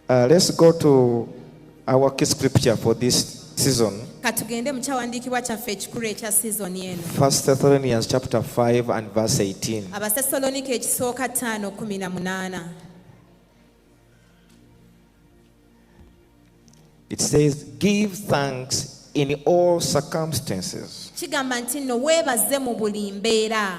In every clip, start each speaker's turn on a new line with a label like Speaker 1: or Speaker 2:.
Speaker 1: Let's go to our key scripture for this season.
Speaker 2: Katugende mu kyawandiikibwa kyaffe ekikulu ekya seasoni eno.
Speaker 1: 1 Thessalonians chapter 5 and verse 18.
Speaker 2: Abathessalonike ekisooka 5:18.
Speaker 1: It says, give thanks in all circumstances,
Speaker 2: Kigamba nti nno weebaze mu buli mbeera.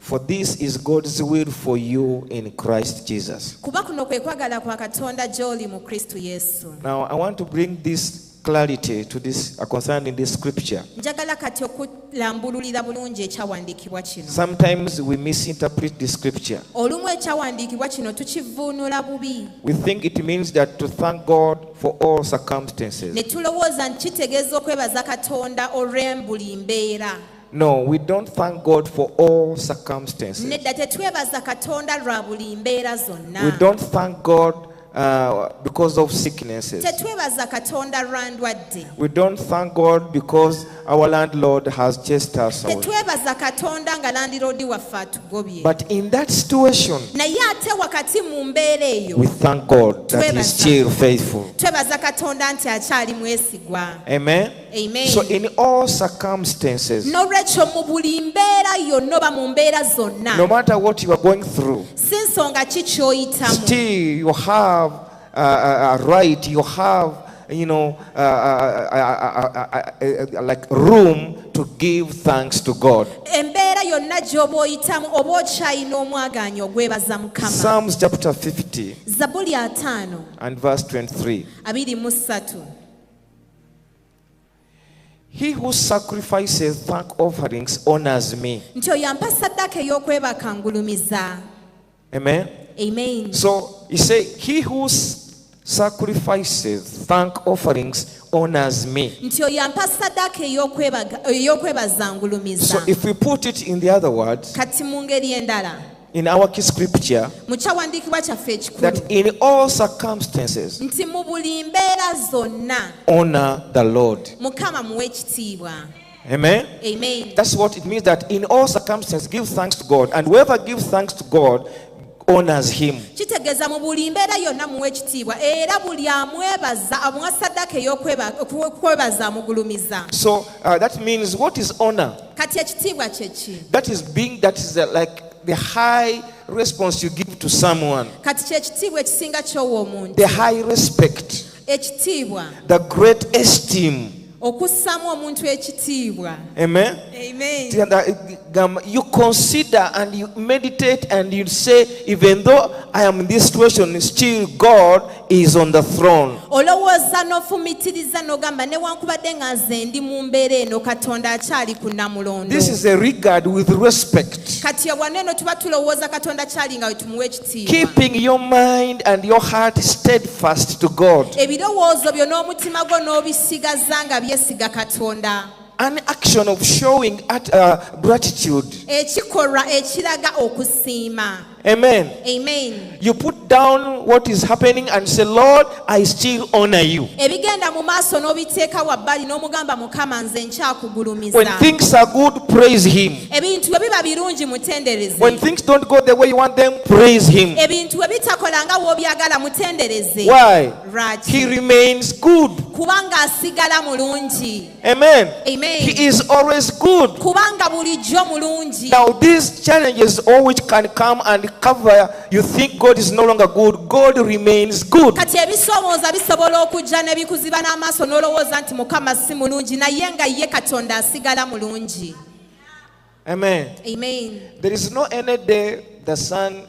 Speaker 1: for this is God's will for you in Christ Jesus.
Speaker 2: Kuba kuno kwe kwagala kwa Katonda gy'oli mu Kristo Yesu.
Speaker 1: Now I want to bring this clarity to this concerning this scripture.
Speaker 2: Njagala kati okulambululira bulungi ekyawandiikibwa kino.
Speaker 1: Sometimes we misinterpret the scripture.
Speaker 2: Olumu ekyawandiikibwa kino tukivuunula bubi.
Speaker 1: We think it means that to thank God for all circumstances.
Speaker 2: Ne tulowooza nti kitegeeza okwebaza Katonda olw'embuli mbeera.
Speaker 1: No, we don't thank God for all circumstances.
Speaker 2: Nedda tetwebaza Katonda lwa buli mbeera zonna.
Speaker 1: We don't thank God because of sicknesses.
Speaker 2: Tetwebaza Katonda lwa ndwadde.
Speaker 1: We don't thank God because our landlord has chased us out.
Speaker 2: Tetwebaza Katonda nga landiroodi waffe atugobye.
Speaker 1: But in that situation,
Speaker 2: Naye ate wakati mu mbeera eyo
Speaker 1: we thank God that He is still faithful.
Speaker 2: twebaza Katonda nti akyali mwesigwa.
Speaker 1: Amen.
Speaker 2: Amen.
Speaker 1: So in all circumstances,
Speaker 2: N'olwekyo mu buli mbeera yonna oba mu mbeera zonna,
Speaker 1: no matter what you are going through,
Speaker 2: si nsonga ki ky'oyitamu,
Speaker 1: still you have a right, you have, like room to give thanks to God.
Speaker 2: embeera yonna gy'oba oyitamu oba okyayina omwagaanya ogwebaza Mukama.
Speaker 1: Psalms chapter 50
Speaker 2: Zabuli 5
Speaker 1: and verse 23.
Speaker 2: 23.
Speaker 1: He who sacrifices thank offerings honors me.
Speaker 2: Nti oyo ampa ssaddaaka ey'okwebaka ngulumiza.
Speaker 1: Amen.
Speaker 2: Amen.
Speaker 1: So he said, he who sacrifices thank offerings honors me.
Speaker 2: Nti oyo ampa ssaddaaka ey'okwebaza ngulumiza.
Speaker 1: So if we put it in the other words,
Speaker 2: Kati mu ngeri endala,
Speaker 1: in our key scripture,
Speaker 2: mu kyawandiikibwa kyaffe ekikulu,
Speaker 1: that in all circumstances,
Speaker 2: nti mu buli mbeera zonna
Speaker 1: honor the Lord.
Speaker 2: Mukama muwe ekitiibwa.
Speaker 1: Amen.
Speaker 2: Amen.
Speaker 1: That's what it means, that in all circumstances give thanks to God, and whoever gives thanks to God honors Him.
Speaker 2: Kitegeeza mu buli mbeera yonna muwe ekitiibwa era buli amwebaza amuwa ssaddaaka ey'okwebaza amugulumiza.
Speaker 1: So that means, what is honor?
Speaker 2: Kati ekitiibwa kye ki?
Speaker 1: That is like the high response you give to someone,
Speaker 2: Kati kye kitiibwa ekisinga ky'owa omuntu.
Speaker 1: the high respect,
Speaker 2: Ekitiibwa,
Speaker 1: the great esteem.
Speaker 2: okussaamu omuntu ekitiibwa.
Speaker 1: Amen.
Speaker 2: Amen.
Speaker 1: You consider and you meditate and you say, even though I am in this situation, still God is on the throne.
Speaker 2: Olowooza n'ofumitiriza n'ogamba newankubadde nga nze ndi mu mbeera eno Katonda akyali ku nnamulondo.
Speaker 1: This is a regard with respect.
Speaker 2: Kati wano eno tuba tulowooza Katonda akyali nga we tumuwa ekitiibwa.
Speaker 1: Keeping your mind and your heart steadfast to God.
Speaker 2: Ebirowoozo byo n'omutima gwo n'obisigaza nga byesiga Katonda.
Speaker 1: An action of showing gratitude.
Speaker 2: Ekikolwa ekiraga okusiima.
Speaker 1: Amen.
Speaker 2: Amen.
Speaker 1: You put down what is happening and say, Lord, I still honor you.
Speaker 2: Ebigenda mu maaso n'obiteeka wabbali n'omugamba Mukama nze nkyakugulumiza.
Speaker 1: When things are good, praise Him.
Speaker 2: Ebintu bwe biba birungi mutendereze.
Speaker 1: When things don't go the way you want them, praise Him.
Speaker 2: Ebintu bwe bitakola nga w'obyagala mutendereze.
Speaker 1: Why?
Speaker 2: Right.
Speaker 1: He remains good.
Speaker 2: Kubanga asigala mulungi.
Speaker 1: Amen.
Speaker 2: Amen.
Speaker 1: He is always good.
Speaker 2: Kubanga bulijjo mulungi.
Speaker 1: Now these challenges, all which can come and cover, you think God is no longer good, God remains good.
Speaker 2: Kati ebisoomooza bisobola okujja ne bikuziba n'amaaso n'olowooza nti Mukama si mulungi naye nga ye Katonda asigala mulungi.
Speaker 1: Amen.
Speaker 2: Amen.
Speaker 1: There is no any day the sun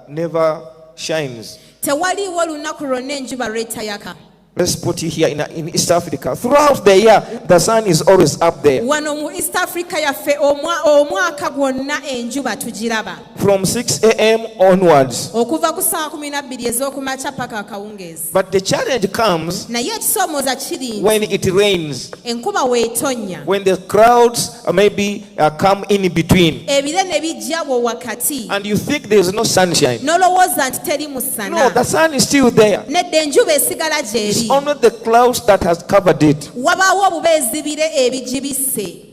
Speaker 1: never shines.
Speaker 2: Tewaliiwo lunaku lwonna enjuba lwetayaka.
Speaker 1: Let's put it here in East Africa. Throughout the year, the sun is always up there.
Speaker 2: Wano mu East Africa yaffe omwaka gwonna enjuba tugiraba.
Speaker 1: From 6 a.m. onwards.
Speaker 2: Okuva ku ssaawa 12 ez'okumakya paka akawungeezi.
Speaker 1: But the challenge comes
Speaker 2: Naye ekisoomooza kiri
Speaker 1: when it rains,
Speaker 2: enkuba weetonnya.
Speaker 1: when the clouds maybe come in between,
Speaker 2: Ebire ne bijja wo wakati.
Speaker 1: and you think there is no sunshine.
Speaker 2: N'olowooza nti teri musana.
Speaker 1: No, the sun is still there.
Speaker 2: Nedda enjuba esigala gy'eri.
Speaker 1: It's only the clouds that has covered it.
Speaker 2: Wabaawo obuba ezibire ebigibisse.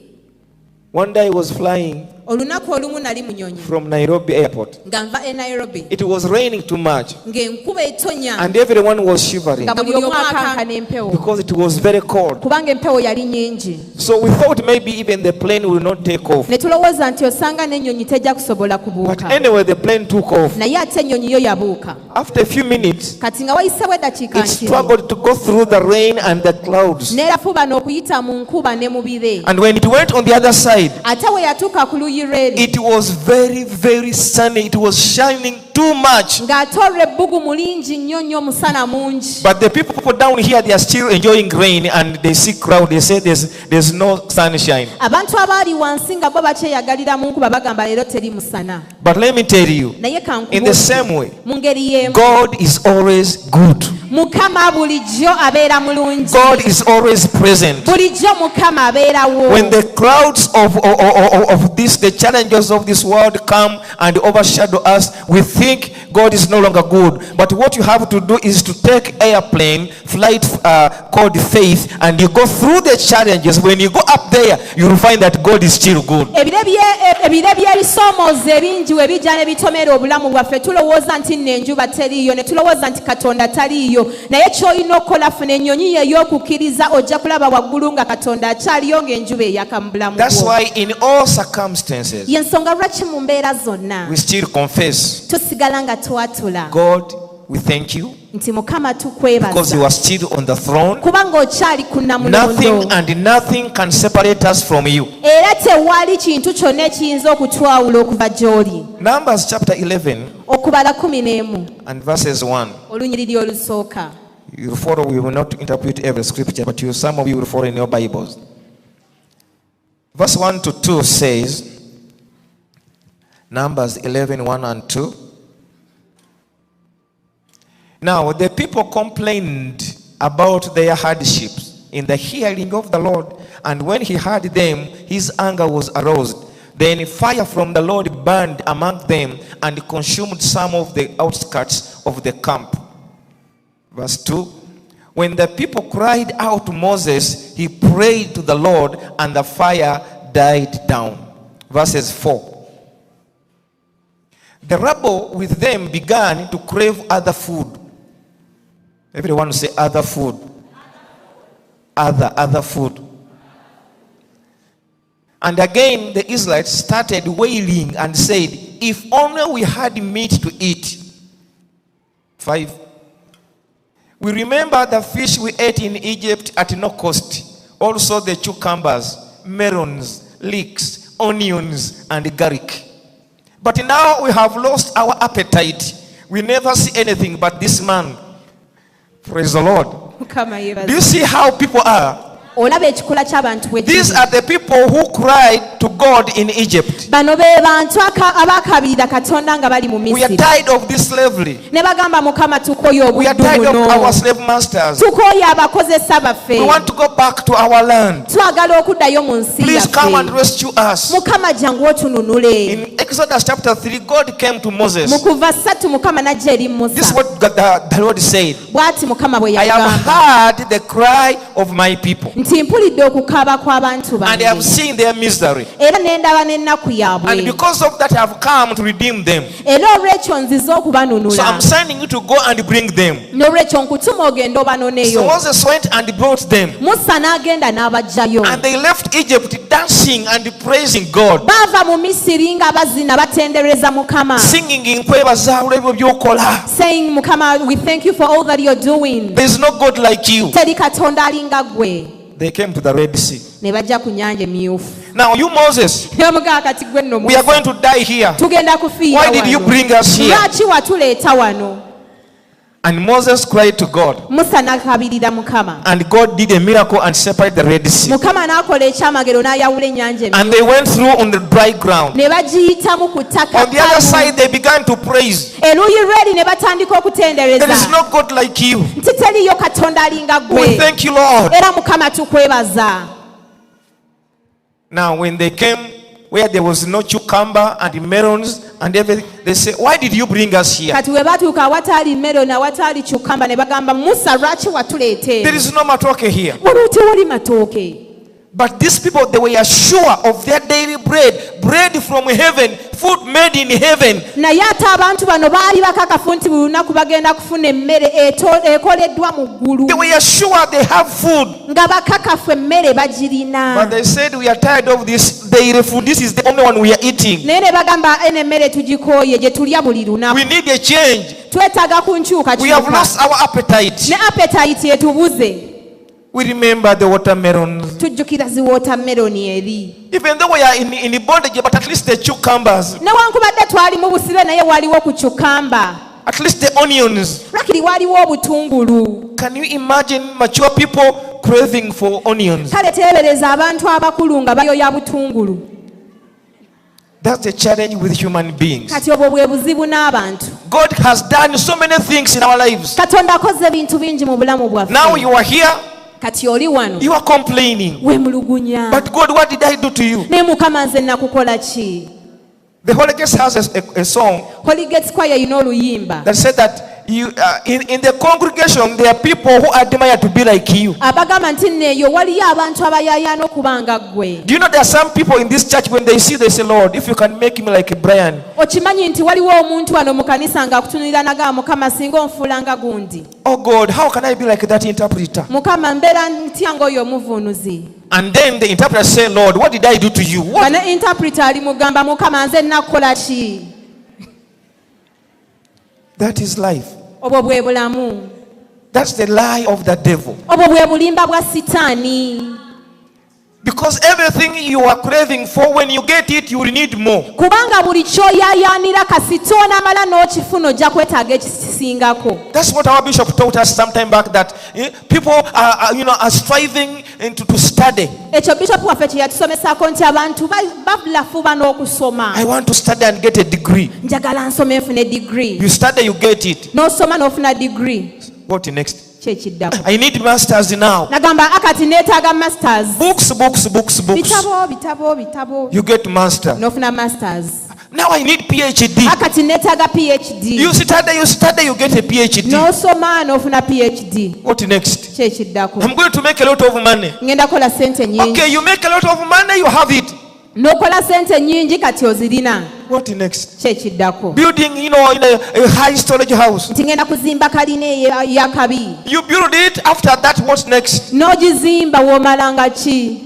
Speaker 1: One day I was flying
Speaker 2: olunaku olumu nali mu nnyonyi
Speaker 1: from Nairobi airport.
Speaker 2: nga nva e Nairobi
Speaker 1: It was raining too much
Speaker 2: ng'enkuba etonya
Speaker 1: and everyone was shivering
Speaker 2: nga buli omu akankana empewo
Speaker 1: because it was very cold.
Speaker 2: kubanga empewo yali nnyingi.
Speaker 1: So we thought maybe even the plane will not take off.
Speaker 2: Ne tulowooza nti osanga n'ennyonyi tejja kusobola
Speaker 1: But
Speaker 2: kubuuka,
Speaker 1: anyway, the plane took off.
Speaker 2: naye ate ennyonyi yo yabuuka.
Speaker 1: After a few minutes,
Speaker 2: Kati nga wayiseewo eddakiika
Speaker 1: it
Speaker 2: ntini
Speaker 1: struggled to go through the rain and the clouds.
Speaker 2: n'erafuba n'okuyita mu nkuba ne mu bire.
Speaker 1: And when it went on the other side,
Speaker 2: Ate we yatuuka ku luuyi lw'eri
Speaker 1: it was very, very sunny. It was shining too much.
Speaker 2: ng'ate olwo ebbugumu lingi nnyo nnyo, omusana mungi.
Speaker 1: But the people down here, they are still enjoying rain and they see cloud. They say there's no sunshine.
Speaker 2: Abantu abaali wansi nga bo bakyeyagalira mu nkuba bagamba leero teri musana.
Speaker 1: But let me tell you,
Speaker 2: Naye
Speaker 1: in the same way,
Speaker 2: mu ngeri y'emu,
Speaker 1: God is always good.
Speaker 2: Mukama bulijjo abeera mulungi.
Speaker 1: God is always present.
Speaker 2: Bulijjo Mukama abeerawo.
Speaker 1: When the clouds of this, the challenges of this world come and overshadow us, we think God is no longer good. But what you have to do is to take airplane flight called faith, and you go through the challenges. When you go up there, you will find that God is still good.
Speaker 2: Ebire by'ebisoomoozo ebingi we bijja ne bitomera obulamu bwaffe, tulowooza nti nno enjuba teriiyo, ne tulowooza nti Katonda taliiyo. Naye ky'olina okukola, funa ennyonyi ye ey'okukkiriza, ojja kulaba waggulu nga Katonda akyaliyo ng'enjuba eyaka mu bulamu bwo.
Speaker 1: That's why in all circumstances,
Speaker 2: Y'ensonga lwaki mu mbeera zonna
Speaker 1: we still confess,
Speaker 2: tusigala nga twatula
Speaker 1: God, we thank you
Speaker 2: nti Mukama
Speaker 1: because
Speaker 2: tukwebaza
Speaker 1: you are still on the throne.
Speaker 2: kubanga okyali ku
Speaker 1: Nothing
Speaker 2: nnamulondo,
Speaker 1: and nothing can separate us from you.
Speaker 2: era tewali kintu kyonna ekiyinza okutwawula okuva gy'oli.
Speaker 1: Numbers chapter 11
Speaker 2: Okubala 11
Speaker 1: and verses 1.
Speaker 2: olunyiriri olusooka.
Speaker 1: You will follow. We will not interpret every scripture, but some of you will follow in your Bibles. Verse 1 to 2 says, Numbers 11, 1 and 2. Now the people complained about their hardships in the hearing of the Lord, and when he heard them, his anger was aroused. Then fire from the Lord burned among them and consumed some of the outskirts of the camp. Verse 2. When the people cried out to Moses, he prayed to the Lord, and the fire died down. Verses 4. The rabble with them began to crave other food. Everyone say other food. Other food. And again the Israelites started wailing and said, if only we had meat to eat. 5. We remember the fish we ate in Egypt at no cost. Also the cucumbers, melons, leeks, onions, and garlic. But now we have lost our appetite. We never see anything but this man. Praise the Lord. Do you see how people are?
Speaker 2: Olaba ekikula ky'abantu bwe
Speaker 1: These are the people who cried to God in Egypt.
Speaker 2: bano be bantu abaakabirira Katonda nga bali mu
Speaker 1: We are
Speaker 2: Misiri,
Speaker 1: tired of this slavery.
Speaker 2: ne bagamba Mukama tukooye
Speaker 1: We are
Speaker 2: obuddu
Speaker 1: tired of
Speaker 2: buno,
Speaker 1: our slave masters.
Speaker 2: tukooye abakozesa baffe,
Speaker 1: We want to go back to our land.
Speaker 2: twagala okuddayo mu nsi
Speaker 1: Please come and
Speaker 2: yaffe.
Speaker 1: rescue us.
Speaker 2: Mukama jangu otununule.
Speaker 1: In Exodus chapter 3, God came to Moses.
Speaker 2: Mu Kuva 3 Mukama n'ajja eri
Speaker 1: This is
Speaker 2: Musa,
Speaker 1: what the Lord said.
Speaker 2: bw'ati Mukama bwe
Speaker 1: I have
Speaker 2: yagamba
Speaker 1: heard the cry of my people,
Speaker 2: nti mpulidde okukaaba kw'abantu
Speaker 1: and I have
Speaker 2: bange,
Speaker 1: seen their misery.
Speaker 2: era ne ndaba n'ennaku
Speaker 1: And
Speaker 2: yaabwe,
Speaker 1: because of that, I have come to redeem them.
Speaker 2: era olw'ekyo nzize
Speaker 1: So
Speaker 2: okubanunula,
Speaker 1: I'm sending you to go and bring them.
Speaker 2: n'olw'ekyo nkutuma ogende
Speaker 1: So
Speaker 2: obanoneyo.
Speaker 1: Moses went and brought them.
Speaker 2: Musa n'agenda n'abajjayo,
Speaker 1: And they left Egypt dancing and praising God.
Speaker 2: baava mu Misiri nga bazina batendereza Mukama,
Speaker 1: Singing in kwebaza olw'ebyo by'okola.
Speaker 2: saying Mukama, we thank you for all that you're doing.
Speaker 1: There is no God like you.
Speaker 2: Teri Katonda alinga gwe.
Speaker 1: They came to the Red Sea.
Speaker 2: Ne bajja ku nnyanja emyufu.
Speaker 1: Now you Moses,
Speaker 2: Ne bamugamba kati gwe nno
Speaker 1: we are
Speaker 2: Musa,
Speaker 1: going to die here.
Speaker 2: tugenda kufiira
Speaker 1: Why did you
Speaker 2: wano.
Speaker 1: bring us here?
Speaker 2: Lwaki watuleeta wano?
Speaker 1: And Moses cried to God.
Speaker 2: Musa n'akabirira Mukama.
Speaker 1: And God did a miracle and separated the Red Sea.
Speaker 2: Mukama n'akola ekyamagero n'ayawula ennyanja emyufu.
Speaker 1: And they went through on the dry ground.
Speaker 2: Ne bagiyitamu ku ttaka
Speaker 1: On the other
Speaker 2: kkalu.
Speaker 1: side, they began to praise.
Speaker 2: Eruuyi lw'eri ne batandika okutendereza
Speaker 1: There is no God like you.
Speaker 2: nti teriyo Katonda alinga
Speaker 1: We
Speaker 2: gwe.
Speaker 1: thank you, Lord.
Speaker 2: Era Mukama tukwebaza.
Speaker 1: Now, when they came where there was no cucumber and melons and everything, they say, why did you bring us here?
Speaker 2: Kati we batuuka awataali meloni awataali kyukamba ne bagamba Musa lwaki watuleeta
Speaker 1: There
Speaker 2: eno?
Speaker 1: is no matoke here.
Speaker 2: Waliwo tewali matooke.
Speaker 1: But these people, they were sure of their daily bread from heaven, food made in heaven.
Speaker 2: naye ate abantu bano baali bakakafu nti buli lunaku bagenda kufuna emmere ekoleddwa mu ggulu
Speaker 1: They were sure they have food.
Speaker 2: nga bakakafu emmere bagirina
Speaker 1: But they said, we are tired of this daily food. This is the only one we are eating.
Speaker 2: naye ne bagamba eno emmere tugikooye gye tulya buli lunaku
Speaker 1: We need a change.
Speaker 2: twetaaga ku
Speaker 1: We have
Speaker 2: nkyukakyuka
Speaker 1: lost our appetite.
Speaker 2: ne appetite yetubuze
Speaker 1: We remember the watermelons.
Speaker 2: tujjukira zi watermeloni eri
Speaker 1: Even though we are in bondage, but at least the cucumbers,
Speaker 2: newankubadde twali mu busibe naye waliwo ku cukamba
Speaker 1: at least the onions.
Speaker 2: lwakiri waliwo obutungulu
Speaker 1: Can you imagine mature people craving for onions?
Speaker 2: kale teebereza abantu abakulu nga bayoya butungulu
Speaker 1: That's the challenge with human beings.
Speaker 2: kati obwo bwe buzibu n'abantu
Speaker 1: God has done so many things in our lives.
Speaker 2: katonda akoze ebintu bingi mu bulamu
Speaker 1: Now
Speaker 2: bwaffe
Speaker 1: you are here,
Speaker 2: kati oli wano
Speaker 1: you are complaining.
Speaker 2: weemulugunya
Speaker 1: But God, what did I do to you?
Speaker 2: naye mukama nze nakukola ki
Speaker 1: The Holy Ghost has a song
Speaker 2: Holy Ghost Choir erina oluyimba
Speaker 1: that said that you in the congregation there are people who admire to be like you.
Speaker 2: abagamba nti neeyo waliyo abantu abayaayaana okuba nga ggwe
Speaker 1: Do you know there are some people in this church when they see, they say, Lord, if you can make me like Brian.
Speaker 2: okimanyi nti waliwo omuntu wano mu kanisa ng'akutunulira nagaa mukama singa onfuula nga gundi
Speaker 1: Oh God, how can I be like that interpreter?
Speaker 2: mukama mbeera ntya ng'oyo omuvuunuzi
Speaker 1: And then the interpreter say, Lord, what did I do to you? What?
Speaker 2: bane interpreter ali mugamba mukama nze nakukola ki
Speaker 1: That is life.
Speaker 2: obwo bwe bulamu
Speaker 1: That's the lie of the devil.
Speaker 2: obwo bwe bulimba bwa sitaani
Speaker 1: Because everything you are craving for, when you get it, you will need more.
Speaker 2: kubanga buli kyoyaayaanira kasita onaamala n'okifuna ojja kwetaaga ekisingako
Speaker 1: That's what our bishop taught us some time back, that people are striving to study.
Speaker 2: ekyo bishopu waffe kye yatusomesako nti abantu balafuba n'okusoma
Speaker 1: I want to study and get a degree.
Speaker 2: njagala nsoma nfune degree
Speaker 1: You study, you get it.
Speaker 2: n'osoma n'ofuna degree
Speaker 1: What next?
Speaker 2: kyekiddako
Speaker 1: I need masters now.
Speaker 2: nagamba akati neetaaga masters
Speaker 1: Books.
Speaker 2: bitabo
Speaker 1: You get master.
Speaker 2: n'ofuna masters
Speaker 1: Now I need PhD.
Speaker 2: akati neetaaga phd
Speaker 1: You study, you get a PhD.
Speaker 2: n'osoma n'ofuna phd
Speaker 1: What next?
Speaker 2: kyekiddako
Speaker 1: I'm going to make a lot of money.
Speaker 2: ngenda kola sente nyingi
Speaker 1: Okay, you make a lot of money, you have it.
Speaker 2: n'okola sente nyingi kati ozirina
Speaker 1: What next?
Speaker 2: kyekiddako
Speaker 1: Building, in a high storage house.
Speaker 2: nti ngenda kuzimba kalina eyakabi
Speaker 1: You build it, after that, what's next?
Speaker 2: n'ogizimba w'omalanga ki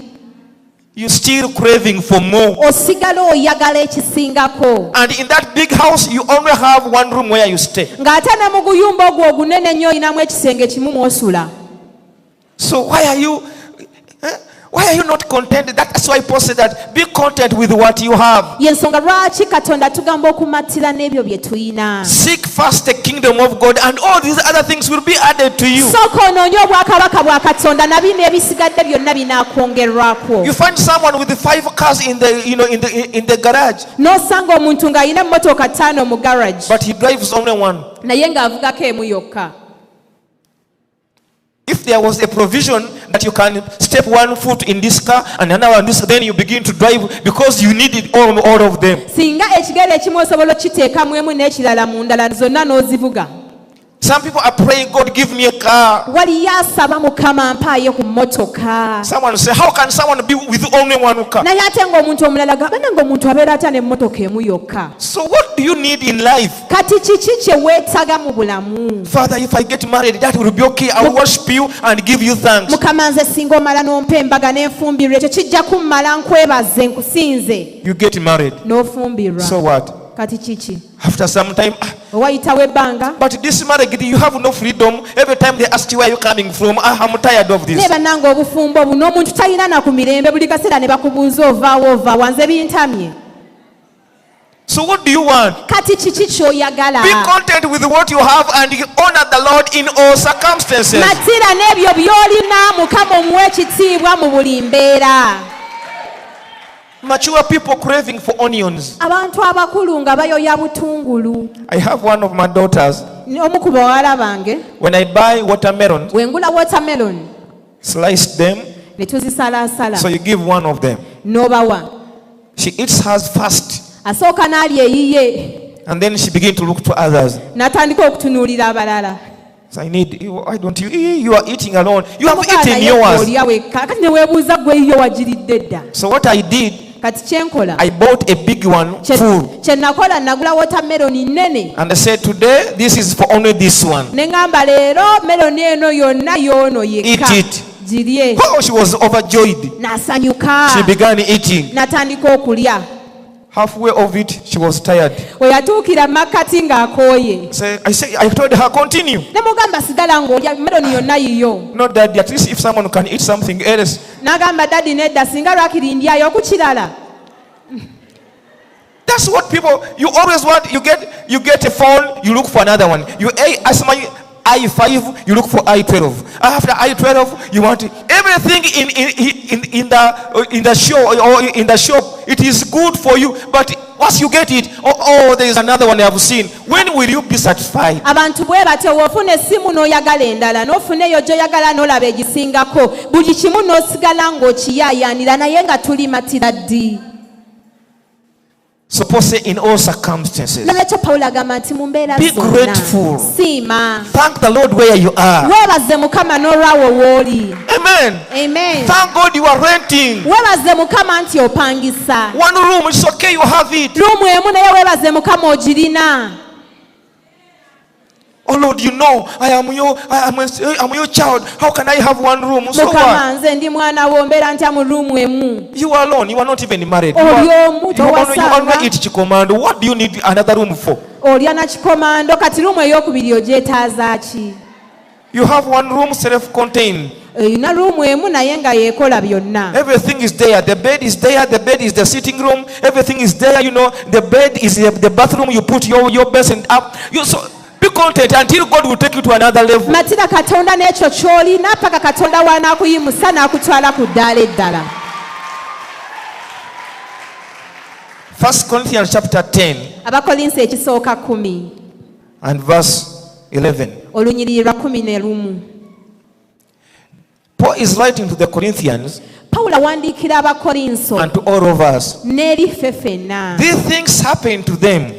Speaker 1: You're still craving for more.
Speaker 2: osigala oyagala ekisingako
Speaker 1: And in that big house, you only have one room where you stay.
Speaker 2: ng'ate ne mu guyumba ogwo ogunene nnyo olinamu ekisenge kimu mw'osula
Speaker 1: So why are you not content? That's why Paul said that be content with what you have.
Speaker 2: y'ensonga lwaki katonda tugamba okumatira n'ebyo bye tulina
Speaker 1: Seek first the kingdom of God, and all these other things will be added to you.
Speaker 2: sooka onoonye obwakabaka bwa katonda na bino ebisigadde byonna binaakwongerwako
Speaker 1: You find someone with 5 cars in the garage,
Speaker 2: n'osanga omuntu ng'alina emmotoka 5 mu garage
Speaker 1: but he drives only one.
Speaker 2: naye ng'avugako emu yokka
Speaker 1: If there was a provision that you can step one foot in this car and another on this, then you begin to drive because you need it all of them.
Speaker 2: singa ekigere ekimu osobola okiteekamu emu n'ekirala mu ndala zonna n'ozivuga
Speaker 1: Some people are praying, God, give me a car.
Speaker 2: waliyo asaba mukama mpaayo ku mmotoka
Speaker 1: Someone say, how can someone be with only one car?
Speaker 2: naye ate ng'omuntu omulala gabana ng'omuntu abeera ata n'emmotoka emu yokka
Speaker 1: So what do you need in life?
Speaker 2: kati kiki kye weetaaga mu bulamu
Speaker 1: Father, if I get married, that will be okay. I will worship you and give you thanks.
Speaker 2: mukama nze singa omala n'ompa embaga n'enfumbirwa ekyo kijja kummala nkwebaze nkusinze
Speaker 1: You get married.
Speaker 2: n'ofumbirwa
Speaker 1: So what?
Speaker 2: kati kiki
Speaker 1: After some time,
Speaker 2: owayitawo ebbanga
Speaker 1: but this marriage, you have no freedom. Every time they ask you where you coming from, I'm tired of
Speaker 2: naye
Speaker 1: this.
Speaker 2: bannanga obufumbo obu n'omuntu talina na ku mirembe buli kaseera ne bakubuuza ovaawo wanze bintamye
Speaker 1: So what do you want?
Speaker 2: kati kiki ky'oyagala
Speaker 1: Be content with what you have and honor the Lord in all circumstances.
Speaker 2: matira n'ebyo by'olina mukama omuwa ekitiibwa mu buli mbeera
Speaker 1: Mature people craving for onions.
Speaker 2: abantu abakulu nga bayoya butungulu
Speaker 1: I have one of my daughters.
Speaker 2: omu ku bawala bange
Speaker 1: When I buy watermelon,
Speaker 2: wengula watermelon
Speaker 1: slice them,
Speaker 2: ne tuzisalaasala
Speaker 1: so you give one of them.
Speaker 2: n'obawa
Speaker 1: She eats hers first,
Speaker 2: asooka n'alya eyiye
Speaker 1: and then she begins to look to others.
Speaker 2: n'atandika okutunuulira abalala
Speaker 1: So I need, why don't you? You are eating alone. You have eaten yours. So what I did, I bought a big one full. And I said, today, this is for only this one. Eat it. Oh, she was overjoyed. She began eating. Halfway of it, she was tired. So I told her, continue. Not that, at least if someone can eat something else. That's what people, you always want, you get a phone, you look for another one. You ask my I5, you look for I12. After I12, you want everything in the show or in the shop. It is good for you, but once you get it, oh, there is another one I have seen. When will you be satisfied?
Speaker 2: Abantu bwe batyo wofuna essimu n'oyagala endala n'ofuneyo gy'oyagala n'olaba egisingako buli kimu n'osigala ng'okiyaayaanira naye nga tulimatira ddi.
Speaker 1: So Paul said, in all circumstances,
Speaker 2: be
Speaker 1: grateful. Thank the Lord where you are. Amen.
Speaker 2: Amen.
Speaker 1: Thank God you are renting. One room, it's okay, you have it. Oh Lord, you know, I am your child. How can I have one room? So what? You are alone. You are not even married. You only eat chikomando. What do you need another room for? You have one room self-contained. Everything is there. The bed is there. The bed is the sitting room. Everything is there. You know, the bed is the bathroom. You put your basin up. Be content until God will take you to another level. 1 Corinthians chapter 10 and verse 11. Paul is writing to the Corinthians and to all of us. These things happen to them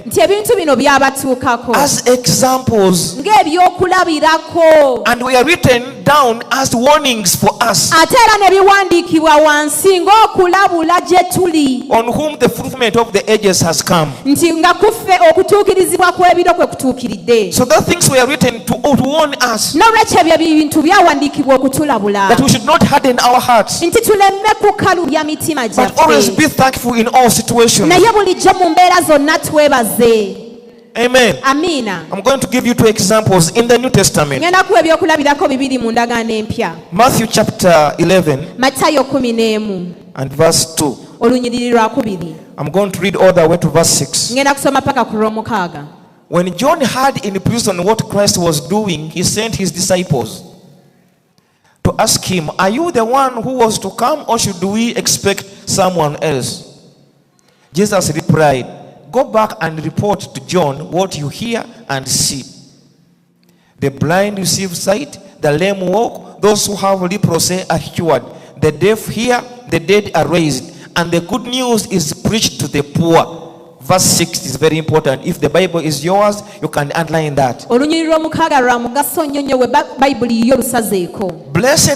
Speaker 1: as examples, and we are written down as warnings for us, on whom the fulfillment of the ages has come. So those things were written to warn us that we should not harden our hearts, but always be thankful in all situations. Amen. I'm going to give you 2 examples in the New Testament. Matthew chapter 11 and verse 2. I'm going to read all the way to verse 6. When John heard in prison what Christ was doing, he sent his disciples to ask him, are you the one who was to come, or should we expect someone else? Jesus replied, go back and report to John what you hear and see. The blind receive sight, the lame walk, those who have leprosy are cured, the deaf hear, the dead are raised, and the good news is preached to the poor. Verse 6 is very important. If the Bible is yours, you can underline that. Blessed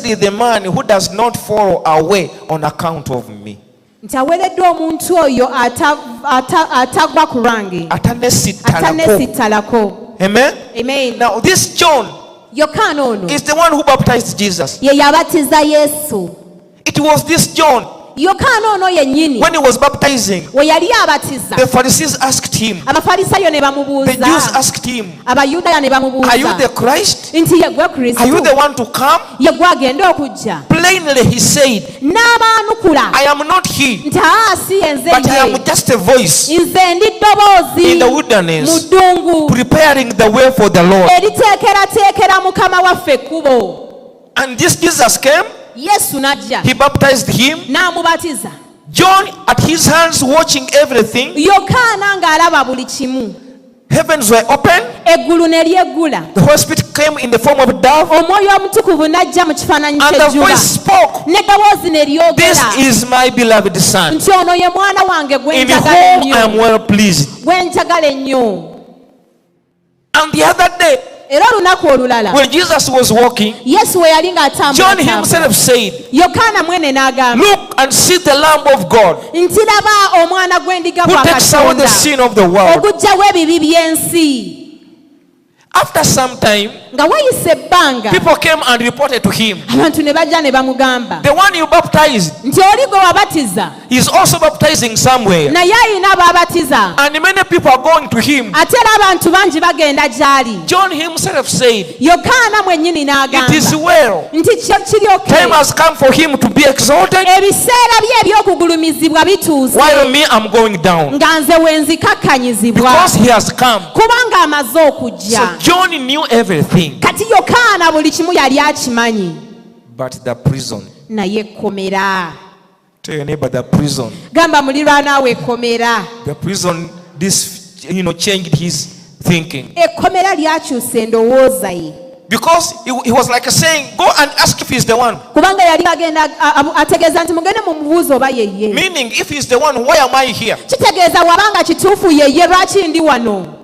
Speaker 1: is the man who does not fall away on account of me. Amen.
Speaker 2: Amen.
Speaker 1: Now this John is the one who baptized Jesus. It was this John, when he was baptizing, the Pharisees asked him, the Jews asked him, are you the Christ? Are you the one to come? Plainly he said, I am not he, but I am just a voice in the wilderness, preparing the way for the Lord. And this Jesus came. He baptized him. John at his hands watching everything. Heavens were open. The Holy Spirit came in the form of a dove. And the voice spoke, this is my beloved son, in whom I am well pleased. And the other day,
Speaker 2: era olunaku olulala
Speaker 1: when Jesus was walking,
Speaker 2: Yesu we yali
Speaker 1: John
Speaker 2: ng'atambula
Speaker 1: himself said,
Speaker 2: Yokaana mwene n'agamba
Speaker 1: look and see the Lamb of God
Speaker 2: nti laba omwana gw'endiga
Speaker 1: who
Speaker 2: gwa
Speaker 1: takes away the
Speaker 2: Katonda
Speaker 1: sin of the world.
Speaker 2: ogujjawo ebibi by'ensi.
Speaker 1: After some time,
Speaker 2: Nga wayise ebbanga
Speaker 1: people came and reported to him,
Speaker 2: abantu ne bajja ne bamugamba
Speaker 1: the one you baptized
Speaker 2: nti oli gwe wabatiza
Speaker 1: is also baptizing somewhere.
Speaker 2: naye alina ababatiza
Speaker 1: And many people are going to him.
Speaker 2: ate era abantu bangi bagenda gy'ali.
Speaker 1: John himself said,
Speaker 2: Yokaana mwennyini
Speaker 1: it is
Speaker 2: n'agamba
Speaker 1: well.
Speaker 2: nti kiryoke
Speaker 1: Time has come for him to be exalted,
Speaker 2: ebiseera bye eby'okugulumizibwa bituuse
Speaker 1: while me I'm going down.
Speaker 2: nga nze wenzikakkanyizibwa
Speaker 1: Because he has come.
Speaker 2: kubanga amaze okujja.
Speaker 1: So John knew everything.
Speaker 2: Kati Yokaana buli kimu yali akimanyi.
Speaker 1: But the prison.
Speaker 2: Naye ekkomera.
Speaker 1: Tell your neighbor, the prison.
Speaker 2: Gamba muliraanwa we ekkomera.
Speaker 1: The prison, this, changed his thinking.
Speaker 2: Ekkomera lyakyusa endowooza ye.
Speaker 1: Because he was like saying, go and ask if he's the one.
Speaker 2: Kubanga yali agenda ategeeza nti mugende mumubuuze oba yeye.
Speaker 1: Meaning, if he's the one, why am I here?
Speaker 2: Kitegeeza wabanga kituufu yeye lwaki ndi wano.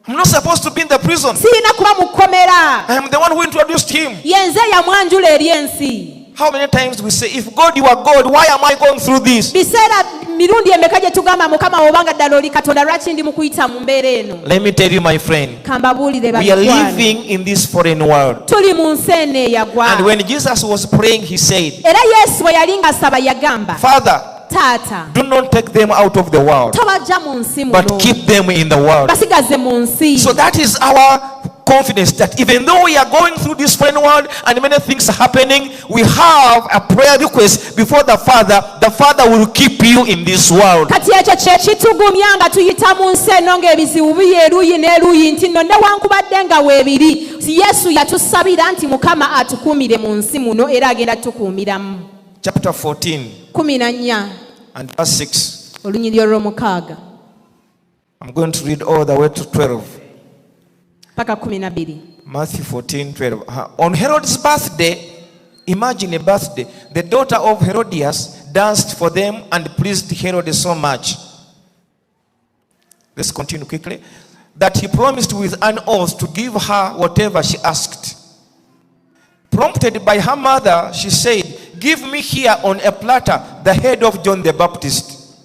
Speaker 1: I'm not supposed to be in the prison.
Speaker 2: Sirina kuba mu kkomera.
Speaker 1: I am the one who introduced him.
Speaker 2: Yenze yamwanjula eri ensi.
Speaker 1: How many times we say, if God, you are God, why am I going through this?
Speaker 2: Biseera mirundi emeka gye tugamba Mukama obanga ddala oli Katonda lwaki ndi mu kuyita mu mbeera eno.
Speaker 1: Let me tell you, my friend.
Speaker 2: Kambabuulire
Speaker 1: We are
Speaker 2: bakwano.
Speaker 1: living in this foreign world.
Speaker 2: Tuli mu nsi eno eyagwa.
Speaker 1: And when Jesus was praying, he said,
Speaker 2: Era Yesu bwe yali ng'asaba yagamba
Speaker 1: Father,
Speaker 2: Taata
Speaker 1: do not take them out of the world,
Speaker 2: tobajja mu nsi
Speaker 1: but
Speaker 2: muno
Speaker 1: keep them in the world.
Speaker 2: basigaze mu nsi.
Speaker 1: So that is our confidence, that even though we are going through this foreign world and many things are happening, we have a prayer request before the Father will keep you in this world.
Speaker 2: Kati ekyo kye kitugumya nga tuyita mu nsi eno ng'ebizibu biri eruuyi n'eruuyi nti nno newankubadde nga weebiri Yesu yatusabira nti Mukama atukuumire mu nsi muno era agenda tukuumiramu.
Speaker 1: Chapter 14
Speaker 2: 14
Speaker 1: and verse 6.
Speaker 2: olunyiriro lw'omukaaga
Speaker 1: I'm going to read all the way to 12.
Speaker 2: paka 12.
Speaker 1: Matthew 14:12. On Herod's birthday, imagine a birthday, the daughter of Herodias danced for them and pleased Herod so much. Let's continue quickly. That he promised with an oath to give her whatever she asked. Prompted by her mother, she said, give me here on a platter the head of John the Baptist.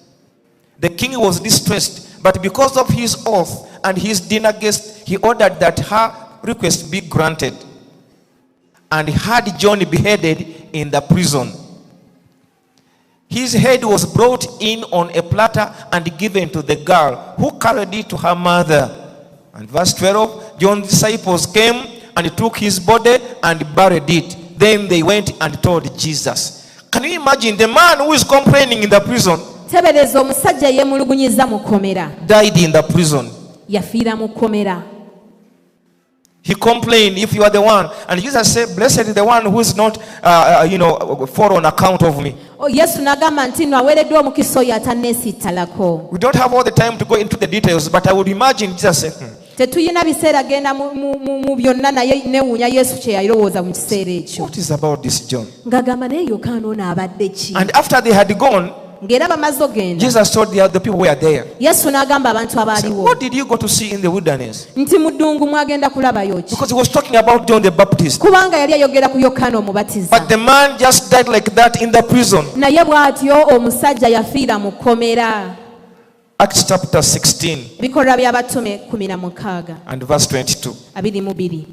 Speaker 1: The king was distressed, but because of his oath and his dinner guest, he ordered that her request be granted, and had John beheaded in the prison. His head was brought in on a platter and given to the girl, who carried it to her mother. And verse 12, John's disciples came and took his body and buried it. Then they went and told Jesus. Can you imagine the man who is complaining in the prison?
Speaker 2: Tebereza omusajja yeemulugunyiza mu kkomera.
Speaker 1: Died in the prison.
Speaker 2: Yafiira mu kkomera.
Speaker 1: He complained, if you are the one. And Jesus said, blessed is the one who is not, fall on account of me.
Speaker 2: Yesu n'agamba nti nno aweereddwa omukisa oyo atanneesittalako.
Speaker 1: We don't have all the time to go into the details, but I would imagine Jesus said,
Speaker 2: Tetuyina biseera genda mu byonna naye newuunya Yesu kye yalowooza mu kiseera ekyo.
Speaker 1: what is about this John?
Speaker 2: Ng'agamba naye Yokaana ono abadde ki?
Speaker 1: And after they had gone,
Speaker 2: Ng'era bamaze ogenda.
Speaker 1: Jesus told the other people who were there,
Speaker 2: Yesu n'agamba abantu abaaliwo
Speaker 1: what did you go to see in the wilderness?
Speaker 2: nti mu ddungu mwagenda kulabayo ki?
Speaker 1: Because he was talking about John the Baptist.
Speaker 2: Kubanga yali ayogera ku Yokaana omubatiza.
Speaker 1: But the man just died like that in the prison.
Speaker 2: Naye bw'atyo omusajja yafiira mu kkomera.
Speaker 1: Acts chapter 16
Speaker 2: Bikolwa by'abatume 16
Speaker 1: and verse 22.
Speaker 2: 22.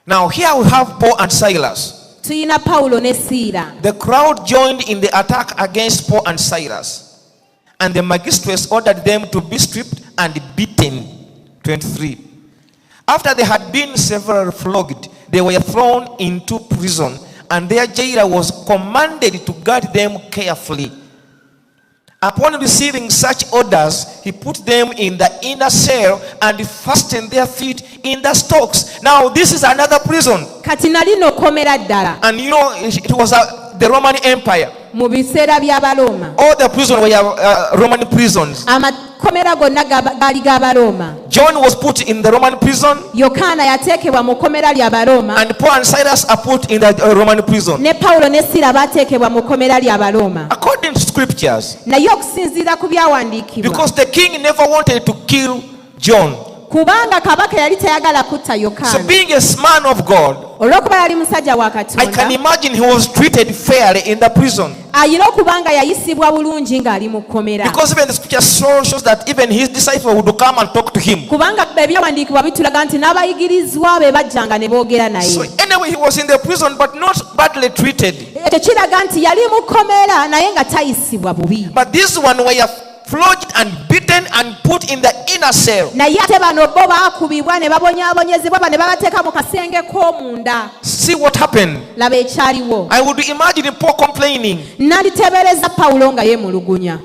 Speaker 1: Now here we have Paul and Silas.
Speaker 2: Tuyina Pawulo ne Siira.
Speaker 1: The crowd joined in the attack against Paul and Silas, and the magistrates ordered them to be stripped and beaten. 23. After they had been severally flogged, they were thrown into prison, and their jailer was commanded to guard them carefully. Upon receiving such orders, he put them in the inner cell and fastened their feet in the stocks. Now this is another prison.
Speaker 2: Kati nali n'okkomera ddala.
Speaker 1: And it was the Roman Empire.
Speaker 2: Mu biseera by'Abaroma.
Speaker 1: All the prisons were Roman prisons.
Speaker 2: Amakomera gonna gaali g'Abaroma.
Speaker 1: John was put in the Roman prison,
Speaker 2: Yokaana yateekebwa mu kkomera lya Baroma.
Speaker 1: and Paul and Silas are put in the Roman prison.
Speaker 2: Ne Pawulo ne Siira baateekebwa mu kkomera lya Baroma.
Speaker 1: According to scriptures,
Speaker 2: Naye okusinziira ku byawandiikibwa.
Speaker 1: because the king never wanted to kill John.
Speaker 2: kubanga kabaka yali tayagala kutta
Speaker 1: So
Speaker 2: Yokaana.
Speaker 1: being a man of God,
Speaker 2: Olw'okuba yali musajja wa
Speaker 1: I can
Speaker 2: Katonda,
Speaker 1: imagine he was treated fairly in the prison.
Speaker 2: ayina okubanga yayisibwa bulungi ng'ali mu kkomera.
Speaker 1: Because even the scripture shows that even his disciples would come and talk to him.
Speaker 2: Kubanga ebyawandiikibwa bitulaga nti n'abayigirizwa be bajjanga ne boogera
Speaker 1: So
Speaker 2: naye.
Speaker 1: anyway, he was in the prison but not badly treated.
Speaker 2: Ekyo kiraga nti yali mu kkomera naye nga tayisibwa bubi.
Speaker 1: But this one were flogged and beaten and put in the inner cell.
Speaker 2: Naye ate bano bo baakubibwa ne babonyaabonyezebwa ne babateeka mu kasenge k'omunda.
Speaker 1: See what happened.
Speaker 2: Laba ekyaliwo.
Speaker 1: I would imagine Paul complaining.
Speaker 2: Naliteebereza Pawulo nga yeemulugunya.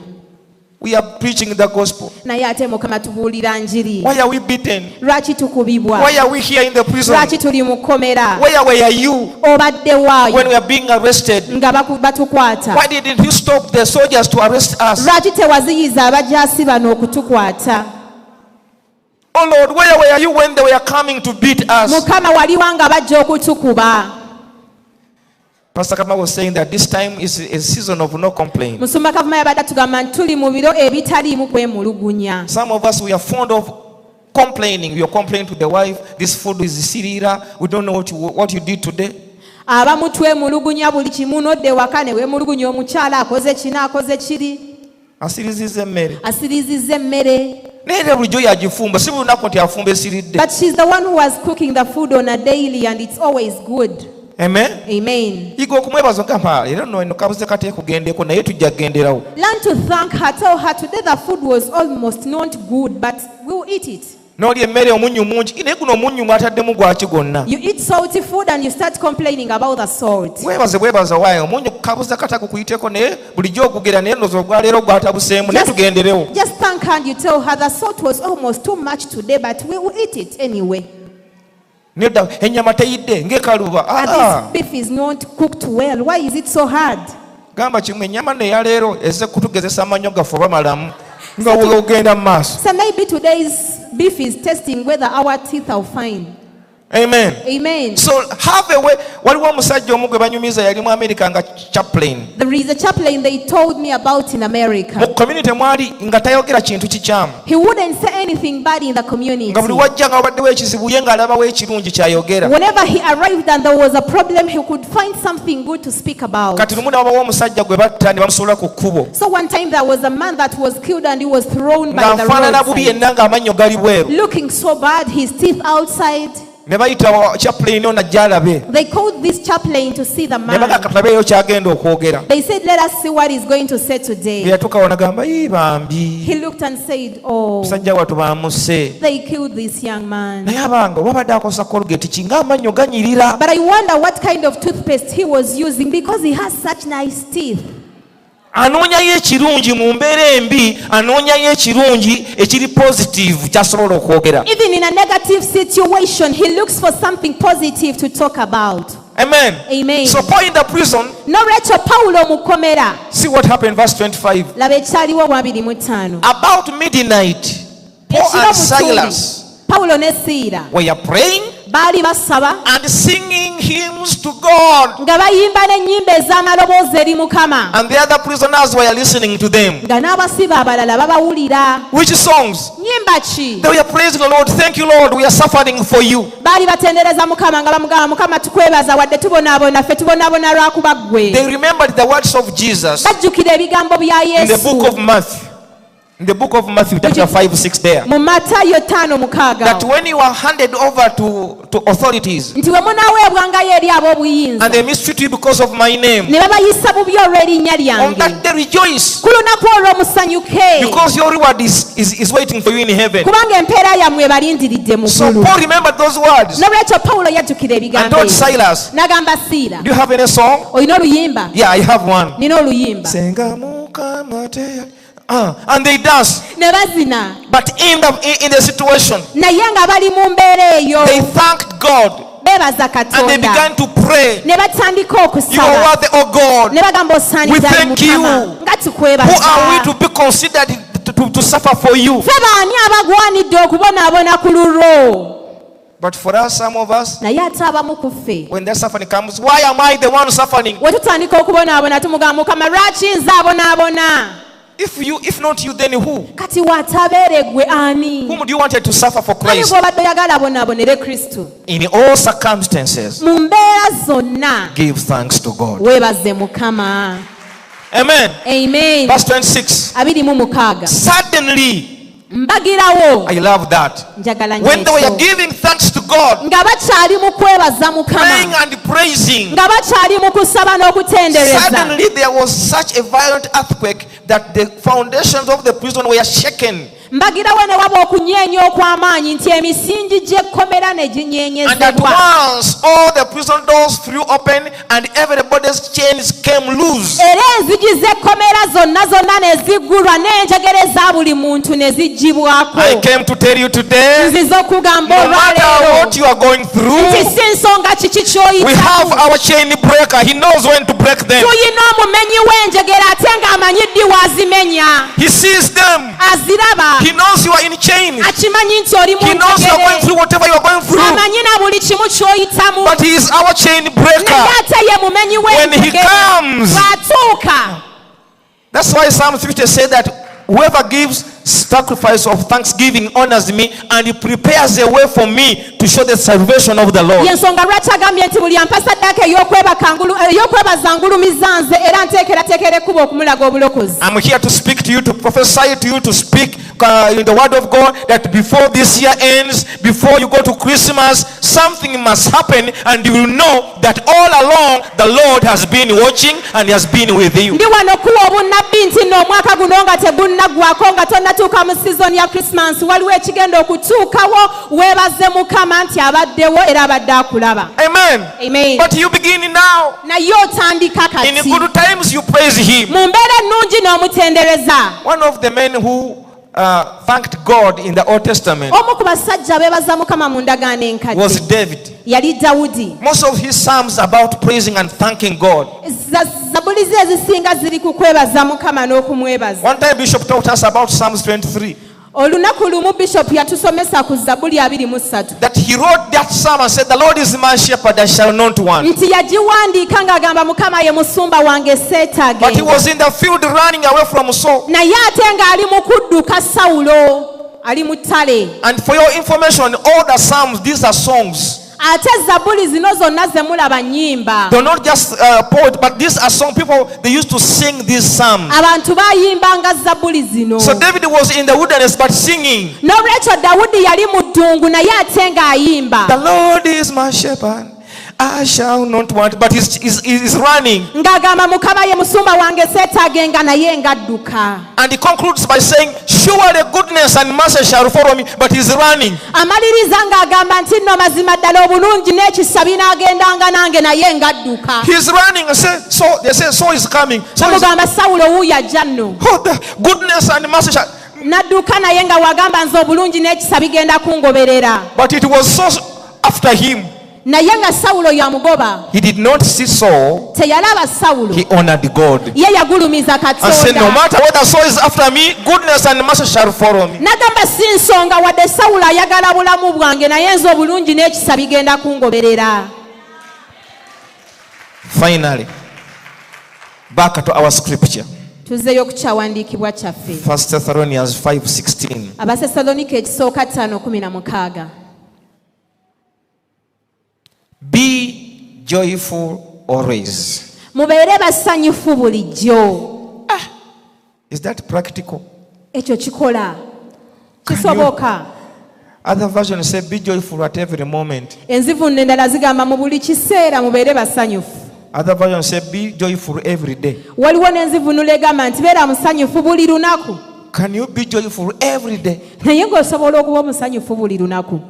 Speaker 1: We are preaching the gospel.
Speaker 2: Naye ate Mukama tubuulira njiri.
Speaker 1: Why are we beaten?
Speaker 2: Lwaki tukubibwa?
Speaker 1: Why are we here in the prison?
Speaker 2: Lwaki tuli mu kkomera?
Speaker 1: Where were you
Speaker 2: Obadde waayo
Speaker 1: when we are being arrested?
Speaker 2: nga batukwata?
Speaker 1: Why didn't you stop the soldiers to arrest us?
Speaker 2: Lwaki tewaziyiza abajaasi bano okutukwata?
Speaker 1: Oh Lord, where were you when they were coming to beat us?
Speaker 2: Mukama waliwa nga bajja okutukuba.
Speaker 1: Pastor Kama was saying that this time is a season of no complaint.
Speaker 2: Musumba Kavuma yabadde atugamba nti tuli mu biro ebitaliimu kwemulugunya.
Speaker 1: Some of us, we are fond of complaining. We are complaining to the wife, this food is sirira, we don't know what you did today.
Speaker 2: Abamu twemulugunya buli kimu n'odde waka ne weemulugunya omukyala akoze kino akoze kiri.
Speaker 1: Asirizizza emmere.
Speaker 2: Asirizizza emmere.
Speaker 1: Naye era bulijjo yagifumba, si buli lunaku nti afumba esiridde.
Speaker 2: But she's the one who was cooking the food on a daily and it's always good.
Speaker 1: Amen.
Speaker 2: Amen.
Speaker 1: Yiga okumwebaza ogamba era nno kabuze kate kugendeko naye tujja kugenderawo.
Speaker 2: Learn to thank her. Tell her today the food was almost not good, but we'll eat it.
Speaker 1: N'olya emmere omunnyu mungi naye guno omunnyu mwataddemu gwaki gwonna.
Speaker 2: You eat salty food and you start complaining about the salt.
Speaker 1: Bwebaza waayo omunnyu kabuze kata kukuyiteko naye bulijjo okugera naye ndoza ogwaleero gwatabuseemu naye tugenderewo.
Speaker 2: Just thank her and you tell her the salt was almost too much today, but we will eat it anyway.
Speaker 1: Nedda ennyama teyidde ng'ekaluba.
Speaker 2: And this beef is not cooked well. Why is it so hard?
Speaker 1: Gamba kimu ennyama neyaleero ezze kutugezesa amannyo gaffe oba malamu nga ogenda mu maaso.
Speaker 2: So maybe today's beef is testing whether our teeth are fine.
Speaker 1: Amen.
Speaker 2: Amen.
Speaker 1: So have a way. Waliwo omusajja omu gwe banyumiza yali mu America nga chaplain.
Speaker 2: There is a chaplain they told me about in
Speaker 1: Mu
Speaker 2: America.
Speaker 1: community mwali nga tayogera kintu kikyamu.
Speaker 2: He wouldn't say anything bad in the community.
Speaker 1: Nga buli wajja nga wabaddewo ekizibu ye ng'alabawo ekirungi kyayogera.
Speaker 2: Whenever he arrived and there was a problem, he could find something good to speak about.
Speaker 1: Kati lumu n'abawo omusajja gwe batta ne bamusuula ku kkubo.
Speaker 2: So one time there was a man that was killed and he was thrown by
Speaker 1: Nga
Speaker 2: the
Speaker 1: nfaanana bubi
Speaker 2: roadside.
Speaker 1: yenna ng'amannyo gali bweru.
Speaker 2: Looking so bad, his teeth outside.
Speaker 1: Ne bayita chaplain ono ajja alabe.
Speaker 2: They called this chaplain to see the
Speaker 1: Ne baga
Speaker 2: man.
Speaker 1: katabeeyo kyagenda okwogera.
Speaker 2: They said, let us see what he's going to say
Speaker 1: Bwe
Speaker 2: today.
Speaker 1: yatuukawo n'agamba yii bambi.
Speaker 2: He looked and said, oh,
Speaker 1: Musajja wattu bamusse.
Speaker 2: they killed this young man.
Speaker 1: Naye abanga wabadde akozesa Colgate ki ng'amannyo ganyirira.
Speaker 2: But I wonder what kind of toothpaste he was using because he has such nice teeth.
Speaker 1: Anoonyayo ekirungi mu mbeera embi, anoonyayo ekirungi ekiri positive ky'asobola okwogera.
Speaker 2: Even in a negative situation, he looks for something positive to talk about.
Speaker 1: Amen.
Speaker 2: Amen.
Speaker 1: So Paul in the prison,
Speaker 2: Norekyo Pawulo mu kkomera.
Speaker 1: see what happened, verse 25.
Speaker 2: Laba ekyaliwo 25.
Speaker 1: About midnight, Paul
Speaker 2: Ekiro
Speaker 1: and
Speaker 2: mu
Speaker 1: Silas
Speaker 2: tuli, Pawulo ne Siira
Speaker 1: were praying
Speaker 2: baali basaba
Speaker 1: and singing hymns to God,
Speaker 2: nga bayimba n'ennyimba ez'amaloboozi eri Mukama,
Speaker 1: and the other prisoners were listening to them.
Speaker 2: nga n'abasibe abalala babawulira.
Speaker 1: Which songs?
Speaker 2: Nnyimba ki?
Speaker 1: They were praising the Lord. Thank you, Lord. We are suffering for you.
Speaker 2: Baali batendereza Mukama nga bamugamba, Mukama tukwebaza wadde tubonaabona, ffe tubonaabona lwakuba ggwe.
Speaker 1: They remembered the words of Jesus
Speaker 2: Bajjukira ebigambo bya
Speaker 1: in the book
Speaker 2: Yesu
Speaker 1: of Matthew. In the book of Matthew, chapter 5, 6 there.
Speaker 2: mu Matayo 5:6.
Speaker 1: That when you are handed over to authorities
Speaker 2: Nti bwe munaaweebwangayo eri ab'obuyinza
Speaker 1: and they mistreat you because of my name,
Speaker 2: ne babayisa bubi olw'erinnya
Speaker 1: on
Speaker 2: lyange,
Speaker 1: that day rejoice,
Speaker 2: ku lunaku olwo musanyuke,
Speaker 1: because your reward is waiting for you in heaven.
Speaker 2: kubanga empeera yammwe ebalindiridde mu
Speaker 1: So
Speaker 2: ggulu.
Speaker 1: Paul remembered those words
Speaker 2: Nolwekyo Pawulo yajjukira
Speaker 1: and
Speaker 2: ebigambo
Speaker 1: told
Speaker 2: ebyo.
Speaker 1: Silas,
Speaker 2: N'agamba Siira,
Speaker 1: do you have any song?
Speaker 2: olina oluyimba?
Speaker 1: Yeah, I have one.
Speaker 2: Nina oluyimba.
Speaker 1: Senga Mukama te- and they dance.
Speaker 2: Ne bazina.
Speaker 1: But in the situation,
Speaker 2: Naye nga bali mu mbeera eyo
Speaker 1: they thanked God
Speaker 2: beebaza
Speaker 1: and they
Speaker 2: Katonda.
Speaker 1: began to pray.
Speaker 2: Ne batandika
Speaker 1: You are
Speaker 2: okusaba.
Speaker 1: worthy, oh God.
Speaker 2: Ne bagamba osaanidde
Speaker 1: We
Speaker 2: ali
Speaker 1: thank
Speaker 2: Mukama.
Speaker 1: you.
Speaker 2: Nga
Speaker 1: Who are we
Speaker 2: tukwebaza.
Speaker 1: to be considered to suffer for you?
Speaker 2: Ffe baani abagwanidde okubonaabona ku lulwo?
Speaker 1: But for us, some of us,
Speaker 2: Naye ate abamu ku ffe
Speaker 1: when that suffering comes, why am I the one suffering?
Speaker 2: we tutandika okubonaabona tumugamba Mukama lwaki nze abonaabona?
Speaker 1: If not you, then who?
Speaker 2: Kati watabeere gwe ani?
Speaker 1: Whom do you want to suffer for
Speaker 2: Ani
Speaker 1: Christ?
Speaker 2: gw'obadde oyagala abonaabonere Kristo?
Speaker 1: In all circumstances,
Speaker 2: Mu mbeera zonna
Speaker 1: give thanks to God.
Speaker 2: weebaze Mukama.
Speaker 1: Amen.
Speaker 2: Amen.
Speaker 1: Verse 26.
Speaker 2: 26.
Speaker 1: Suddenly,
Speaker 2: Mbagirawo.
Speaker 1: I love that.
Speaker 2: Njagala nnyo
Speaker 1: When they were
Speaker 2: ekyo.
Speaker 1: giving thanks to God,
Speaker 2: Nga bakyali mu kwebaza
Speaker 1: praying
Speaker 2: Mukama.
Speaker 1: and praising,
Speaker 2: Nga bakyali mu kusaba n'okutendereza.
Speaker 1: suddenly there was such a violent earthquake that the foundations of the prison were shaken.
Speaker 2: Mbagirawo ne waba okunyenya okw'amaanyi nti emisingi gy'ekkomera ne
Speaker 1: And at
Speaker 2: ginyeenyezebwa.
Speaker 1: once all the prison doors flew open and everybody's chains came loose.
Speaker 2: Era enzigi z'ekkomera zonna ne ziggulwa n'enjegere za buli muntu ne ziggyibwako.
Speaker 1: I came to tell you today,
Speaker 2: Nzize okugamba
Speaker 1: no matter
Speaker 2: olwaleero
Speaker 1: what you are going through,
Speaker 2: nti si nsonga kiki
Speaker 1: we have
Speaker 2: ky'oyitamu.
Speaker 1: our chain breaker. He knows when to break them.
Speaker 2: Tuyina omumenyi w'enjegere ate ng'amanyi ddi w'azimenya.
Speaker 1: He sees them.
Speaker 2: Aziraba.
Speaker 1: He knows you are in chains.
Speaker 2: Akimanyi nti oli mu
Speaker 1: He knows you are going
Speaker 2: njegere.
Speaker 1: through whatever you are going through.
Speaker 2: Amanyi na buli kimu ky'oyitamu.
Speaker 1: But he is our chain
Speaker 2: Naye
Speaker 1: breaker.
Speaker 2: ate ye mumenyi
Speaker 1: When he
Speaker 2: w'enjegere.
Speaker 1: comes.
Speaker 2: Bw'atuuka.
Speaker 1: That's why Psalm 50 said that whoever gives sacrifice of thanksgiving honors me, and he prepares a way for me to show the salvation of the Lord.
Speaker 2: Yensonga lwaki agambye nti buli ampa saddaaka ey'okwebaza ngulumiza nze era nteekerateekera ekkubo okumulaga obulokozi.
Speaker 1: I'm here to speak to you, to prophesy to you, to speak in the word of God, that before this year ends, before you go to Christmas, something must happen, and you will know that all along the Lord has been watching and he has been with you.
Speaker 2: Ndi wano kuwa obunnabbi nti nno omwaka guno nga tegunnaggwako nga tonnatuuka mu sizoni ya Christmas, waliwo ekigenda okutuukawo. Weebaze Mukama nti abaddewo era abadde akulaba.
Speaker 1: Amen.
Speaker 2: Amen.
Speaker 1: But you begin now.
Speaker 2: Naye otandika
Speaker 1: In
Speaker 2: kati.
Speaker 1: good times you praise him.
Speaker 2: Mu mbeera ennungi n'omutendereza.
Speaker 1: One of the men who thanked God in the Old Testament
Speaker 2: Omu ku basajja beebaza Mukama mu ndagaano enkadde
Speaker 1: was David.
Speaker 2: yali Dawudi.
Speaker 1: Most of his psalms about praising and thanking God.
Speaker 2: Zabuli ze ezisinga ziri ku kwebaza Mukama n'okumwebaza.
Speaker 1: One time Bishop taught us about Psalms 23.
Speaker 2: Olunaku lumu Bishop yatusomesa ku Zabuli 23.
Speaker 1: That he wrote that psalm and said, the Lord is my shepherd, I shall not want.
Speaker 2: Nti yagiwandiika ng'agamba Mukama ye musumba wange seetaage.
Speaker 1: But he was in the field running away from Saul.
Speaker 2: Naye ate ng'ali mu kudduka Sawulo, ali mu ttale.
Speaker 1: And for your information, all the psalms, these are songs.
Speaker 2: Ate Zabuli zino zonna ze mulaba nnyimba.
Speaker 1: They're not just poets, but these are song people, they used to sing these psalms.
Speaker 2: Abantu bayimbanga Zabuli zino.
Speaker 1: So David was in the wilderness but singing.
Speaker 2: N'olwekyo Dawudi yali mu ddungu naye ate ng'ayimba.
Speaker 1: The Lord is my shepherd, I shall not want. But he's running.
Speaker 2: Ng'agamba Mukama ye musumba wange seetaage nga naye ng'adduka.
Speaker 1: And he concludes by saying, surely goodness and mercy shall follow me. But he's running.
Speaker 2: Amaliriza ng'agamba nti nno mazima ddala obulungi n'ekisa binaagendanga nange naye ng'adduka.
Speaker 1: He's running and they say, so is coming. So is,
Speaker 2: Bamugamba Sawulo wuuyo ajja nno.
Speaker 1: oh, the goodness and mercy shall.
Speaker 2: N'adduka naye nga wagamba nze obulungi n'ekisa bigenda kungoberera.
Speaker 1: But it was so after him.
Speaker 2: Naye nga Sawulo yamugoba.
Speaker 1: He did not see Saul.
Speaker 2: Teyalaba Sawulo.
Speaker 1: He honored God.
Speaker 2: Ye yagulumiza
Speaker 1: And said, no
Speaker 2: Katonda.
Speaker 1: matter whether Saul is after me, goodness and mercy shall follow me.
Speaker 2: N'agamba si nsonga wadde Sawulo ayagala bulamu bwange naye nze obulungi n'ekisa bigenda kungoberera.
Speaker 1: Finally, back to our scripture.
Speaker 2: Tuzzeeyo ku kyawandiikibwa kyaffe.
Speaker 1: 1 Thessalonians 5:16.
Speaker 2: Abasessalonike ekisooka 5:16.
Speaker 1: Be joyful always.
Speaker 2: Mubeere basanyufu bulijjo.
Speaker 1: Is that practical?
Speaker 2: Ekyo kikola. Kisoboka.
Speaker 1: Other versions say be joyful at every moment.
Speaker 2: Enzivunno endala zigamba mu buli kiseera mubeere basanyufu.
Speaker 1: Other versions say be joyful every day.
Speaker 2: Waliwo n'enzivunnulo egamba nti beera musanyufu buli lunaku.
Speaker 1: Can you be joyful every day?
Speaker 2: Naye ng'osobola okuba omusanyufu buli lunaku.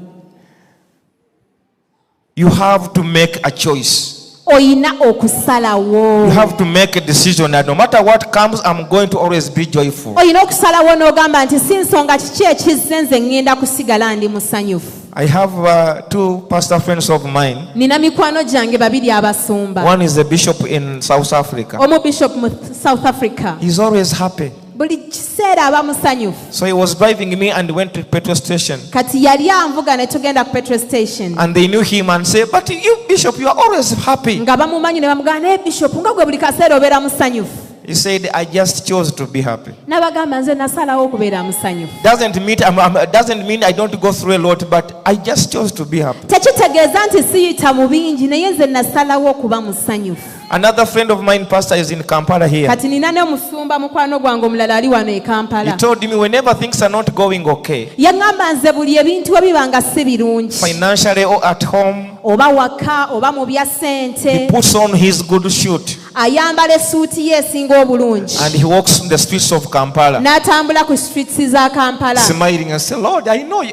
Speaker 1: You have to make a choice.
Speaker 2: Oyina okusalawo.
Speaker 1: You have to make a decision that no matter what comes, I'm going to always be joyful.
Speaker 2: Oyina okusalawo n'ogamba nti si nsonga kiki ekizze nze ŋŋenda kusigala ndi musanyufu.
Speaker 1: I have two pastor friends of mine.
Speaker 2: Nina mikwano gyange babiri abasumba.
Speaker 1: One is a bishop in South Africa.
Speaker 2: Omu bishop mu South Africa.
Speaker 1: He's always happy.
Speaker 2: Buli kiseera aba musanyufu.
Speaker 1: So he was driving me and went to the petrol station.
Speaker 2: Kati yali anvuga ne tugenda ku petrol station.
Speaker 1: And they knew him and said, but you, Bishop, you are always happy.
Speaker 2: Nga bamumanyi ne bamugamba ne bishop nga gwe buli kaseera obeera musanyufu.
Speaker 1: He said, I just chose to be happy.
Speaker 2: N'abagamba nze nasalawo okubeera musanyufu.
Speaker 1: Doesn't mean I don't go through a lot, but I just chose to be happy.
Speaker 2: Tekitegeeza nti siyita mu bingi naye nze nasalawo okuba musanyufu.
Speaker 1: Another friend of mine, pastor, is in Kampala here.
Speaker 2: Kati nina ne musumba mukwano gwange omulala ali wano e Kampala.
Speaker 1: He told me whenever things are not going okay,
Speaker 2: Yangamba nze buli ebintu ebibanga si birungi.
Speaker 1: financially or at home,
Speaker 2: Oba waka oba mu bya
Speaker 1: he
Speaker 2: ssente.
Speaker 1: puts on his good suit
Speaker 2: Ayambala essuuti ye esinga obulungi.
Speaker 1: and he walks in the streets of Kampala,
Speaker 2: N'atambula ku streets za Kampala.
Speaker 1: smiling and say, Lord, I know you.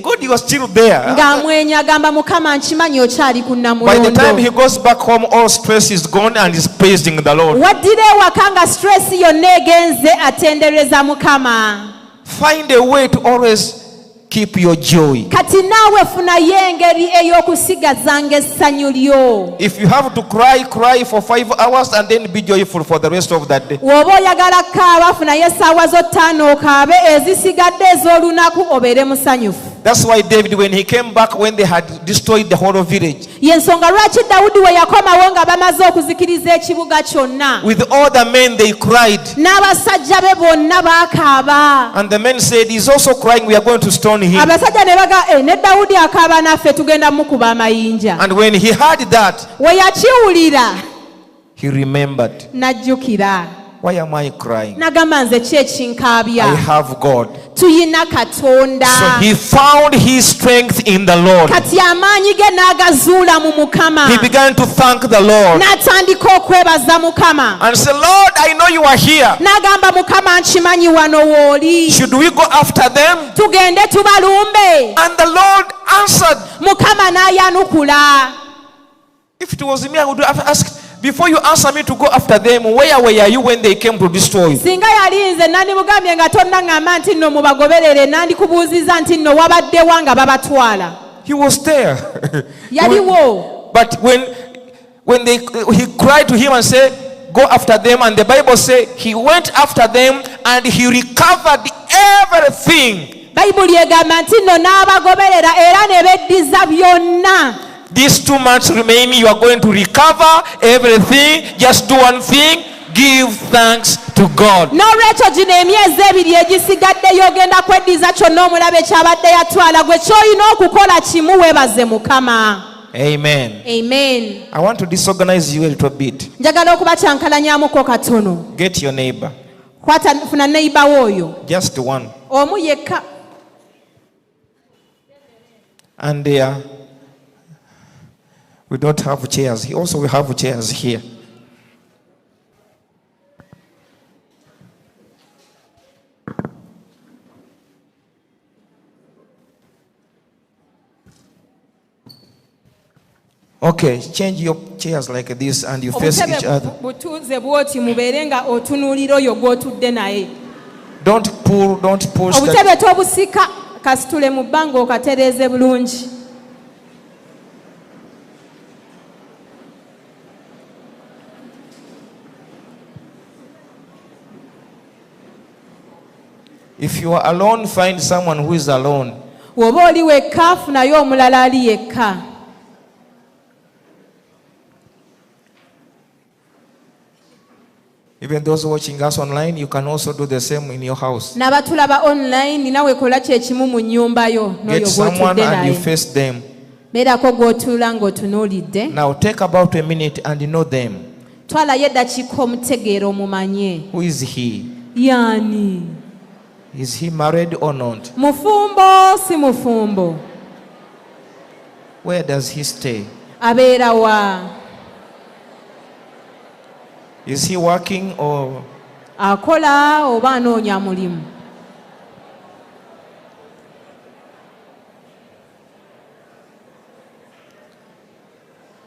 Speaker 1: God, you are still there.
Speaker 2: Ng'amwenya agamba Mukama nkimanyi okyali ku
Speaker 1: By the time he
Speaker 2: Namulondo.
Speaker 1: goes back home, all stress is gone and he's praising the Lord.
Speaker 2: Waddira ewaka nga stress yonna egenze atendereza Mukama.
Speaker 1: Find a way to always keep your joy.
Speaker 2: Kati naawe funayo engeri ey'okusigazanga essanyu lyo.
Speaker 1: If you have to cry for 5 hours and then be joyful for the rest of that day.
Speaker 2: Bw'oba oyagala kaaba funayo essaawa zo 5 okaabe, ezisigadde ez'olunaku obeere musanyufu.
Speaker 1: That's why David, when he came back, when they had destroyed the whole village,
Speaker 2: Y'ensonga lwaki Dawudi we yakomawo nga bamaze okuzikiriza ekibuga kyonna.
Speaker 1: with all the men they cried.
Speaker 2: N'abasajja be bonna baakaaba.
Speaker 1: And the men said, he's also crying, we are going to stone him.
Speaker 2: Abasajja ne baga ne Dawudi akaaba naffe tugenda mukuba amayinja.
Speaker 1: And when he heard that,
Speaker 2: We yakiwulira
Speaker 1: he remembered,
Speaker 2: n'ajjukira.
Speaker 1: why am I crying?
Speaker 2: N'agamba nze ki
Speaker 1: I
Speaker 2: ekinkaabya.
Speaker 1: have God.
Speaker 2: Tuyina Katonda.
Speaker 1: So he found his strength in the Lord.
Speaker 2: Kati amaanyi ge n'agazuula mu Mukama.
Speaker 1: He began to thank the Lord
Speaker 2: N'atandika okwebaza Mukama.
Speaker 1: and said, Lord, I know you are here.
Speaker 2: N'agamba Mukama nkimanyi wano w'oli.
Speaker 1: Should we go after them?
Speaker 2: Tugende tubalumbe.
Speaker 1: And the Lord answered.
Speaker 2: Mukama n'ayanukula.
Speaker 1: If it was me, I would have asked, before you answer me to go after them, where were you when they came to destroy?
Speaker 2: Singa yali nze nandimugambye nga tonnaŋŋamba nti nno mubagoberere, nandikubuuziza nti nno wabaddewa nga babatwala.
Speaker 1: He was there.
Speaker 2: Yaliwo.
Speaker 1: But when he cried to him and said, go after them, and the Bible says he went after them and he recovered everything.
Speaker 2: Bayibuli egamba nti nno n'abagoberera era ne beddiza byonna.
Speaker 1: These 2 months remaining, you are going to recover everything. Just do one thing. Give thanks to God.
Speaker 2: N'olwekyo gino emyezi 2 egisigaddeyo ogenda kweddiza kyonna omulabe kyabadde yatwala, gwe ky'olina okukola kimu weebaze Mukama.
Speaker 1: Amen.
Speaker 2: Amen.
Speaker 1: I want to disorganize you a little bit.
Speaker 2: Njagala okubakyankalanyamuko katono.
Speaker 1: Get your neighbor.
Speaker 2: Funa neighbor w'oyo.
Speaker 1: Just one.
Speaker 2: Omu yekka.
Speaker 1: And we don't have chairs. Also, we have chairs here. Okay, change your chairs like this and you face each other.
Speaker 2: Butuuze bw'oti mubeere nga otunuulira oyo gw'otudde naye.
Speaker 1: Don't push.
Speaker 2: Obutebe tobusika, kasitule mu bbanga okatereeze bulungi.
Speaker 1: If you are alone, find someone who is alone.
Speaker 2: Bw'oba oli wekka, funayo omulala ali yekka.
Speaker 1: Even those watching us online, you can also do the same in your house.
Speaker 2: N'abatulaba online nawe kola kyekimu mu nnyumba yo n'oyo
Speaker 1: Get someone
Speaker 2: gw'otudde
Speaker 1: and you
Speaker 2: naye.
Speaker 1: face them.
Speaker 2: Beerako gw'otuula ng'otunuulidde.
Speaker 1: Now take about a minute and know them.
Speaker 2: Twalayo eddakiika omutegeera omumanye.
Speaker 1: Who is he?
Speaker 2: Yaani?
Speaker 1: Is he married or not?
Speaker 2: Mufumbo si mufumbo?
Speaker 1: Where does he stay?
Speaker 2: Abeera wa?
Speaker 1: Is he working or
Speaker 2: Akola oba anoonya mulimu?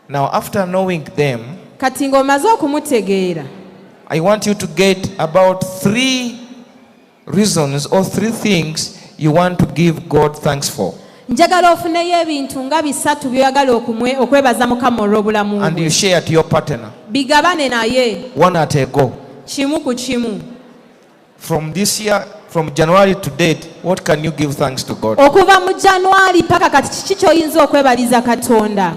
Speaker 1: now after knowing them,
Speaker 2: Kati ng'omaze okumutegeera,
Speaker 1: I want you to get about 3 reasons or 3 things you want to give God thanks for.
Speaker 2: njagala ofuneyo ebintu nga 3 by'oyagala okwebaza Mukama olw'obulamu
Speaker 1: And you
Speaker 2: bwe.
Speaker 1: share to your partner.
Speaker 2: Bigabane naye
Speaker 1: One at a go.
Speaker 2: kimu ku kimu.
Speaker 1: From this year, from January to date, what can you give thanks to God?
Speaker 2: Okuva mu January paka kati kiki ky'oyinza okwebaliza Katonda?